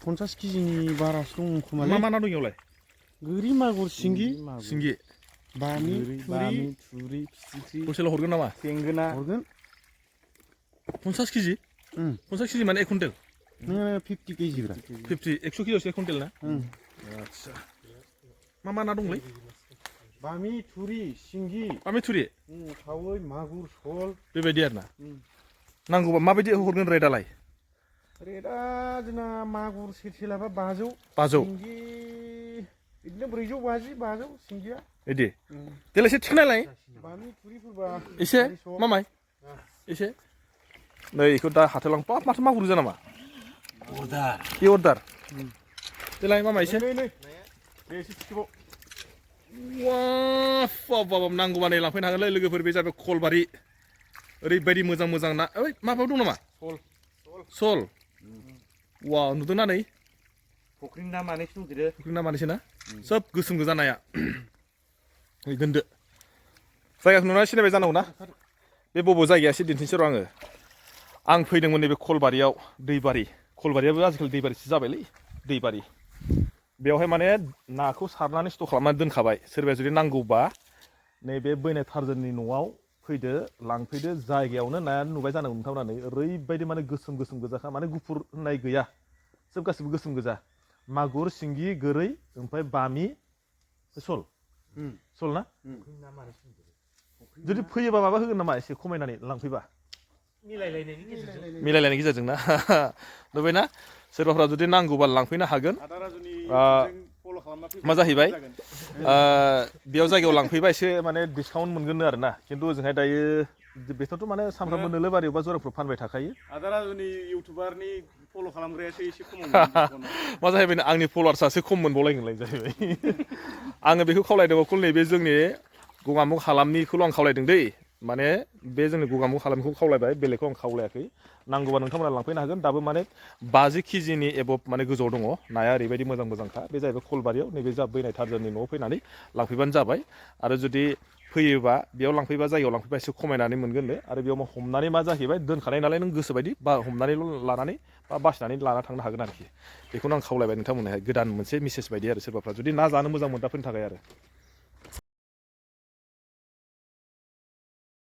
50 केजिनि बारासो दं खोमालै। मा मा ना दं इयावलाय? गोरि मागुर सिंगि बामि थुरि फिथिख्रि हलसेलाव हरगोन नामा? थेंगोना हरगोन 50 केजि 50 केजि माने 1 कुइन्टेल 50 केजि ब्रा 50 100 केजियावसो 1 कुइन्टेल ना? आच्छा मा ना दंलै? बामि थुरि सिंगि बामि थुरि खावै मागुर सल बेबायदि आरोना नांगौबा माबायदि हरगोन रेटआलाय? रेटआ जोंना मागुर सेरसेलाबा 500 सिंगि बिदिनो 450 सिंगिया बिदि देलाय एसे थिखोनायलाय बामि थुरिफोरबा एसे मामाय एसे नै इखौ दा हाथायाव लांपा माथो मागुर गोजा नामा? अर्डार देलाय मामाय एसे एसे थिखोबाव वाव नांगौबा नै लांफैनो हागोनलै लोगोफोर बे जाबाय खलबारि ओरैबायदि मोजां मोजां ना ओइ माबायाव दं नामा? सल वाव नुदोंना नै फुख्रिनि ना मानैसो दंदेरो फुख्रिनि ना मानैसो ना सोब गोसोम गोजा नाया दोनदो जायगाखौ नुनानै सिनायबाय जानांगौ ना बे बबाव जायगाया एसे दिन्थिनोसै र' आं फैदोंमोन नैबे खलबारियाव दैबारि खलबारियाबो आजिखालि दैबारिसो जाबायलै दैबारि बेवहाय माने नाखौ सारनानै स्टक खालामनानै दोनखाबाय सोरबाया जुदि नांगौबा नैबे बैनाय टारजोननि न'आव फैदो लांफैदो जायगायावनो नाया नुबाय जानांगौ नोंथांमोना नै ओरैबायदि माने गोसोम गोजाखा माने गुफुर होननाय गैया सोब गासिबो गोसोम गोजा मागुर सिंगि गोरै ओमफ्राय बामि सल ना जुदि फैयोबा माबा होगोन नामा एसे खमायनानै लांफैबा मिलायलायनायनि गेजेरजों ना नुबायना सोरबाफ्रा जुदि नांगौबा लांफैनो हागोन मा जाहैबाय बेयाव जायगायाव लांफैबा एसे माने डिसकाउन्ट मोनगोन आरो ना खिन्थु ओजोंहाय दायो बेथ' माने सानफ्रामबो नोलोबारियाव बा जराफ्राव फानबाय थाखायो आदाराजुनि इउटुबारनि फल' खालामग्रायासो एसे खम मा जाहैबाय आंनि फल'वार्सआसो खम मोनबावलायगोनलाय जाहैबाय आङो बेखौ खावलायदों अकल नैबे जोंनि गगामुग हालामनिखौल' आं खावलायदों दै माने बे जोंनि गगामुग हालामखौ खावलायबाय बेलेगखौ आं खावलायाखै नांगौबा नोंथांमोना लांफैनो हागोन दाबो माने 50 केजिनि एबभ माने गोजौआव दङ नाया ओरैबायदि मोजांखा बे जाहैबाय खलबारियाव नैबे जा बैनाय टारजोननि न'आव फैनानै लांफैबानो जाबाय आरो जुदि फैयोबा बेयाव लांफैबा जायगायाव लांफैबा एसे खमायनानै मोनगोननो आरो बेयाव हमनानै मा जाहैबाय दोनखानाय नालाय नों गोसोबायदि बा हमनानैल' लानानै बा बासिनानै लाना थांनो हागोन आरोखि बेखौनो आं खावलायबाय नोंथांमोनहाय गोदान मोनसे मेसेज बायदि आरो सोरबाफ्रा जुदि ना जानो मोजां मोनग्राफोरनि थाखाय आरो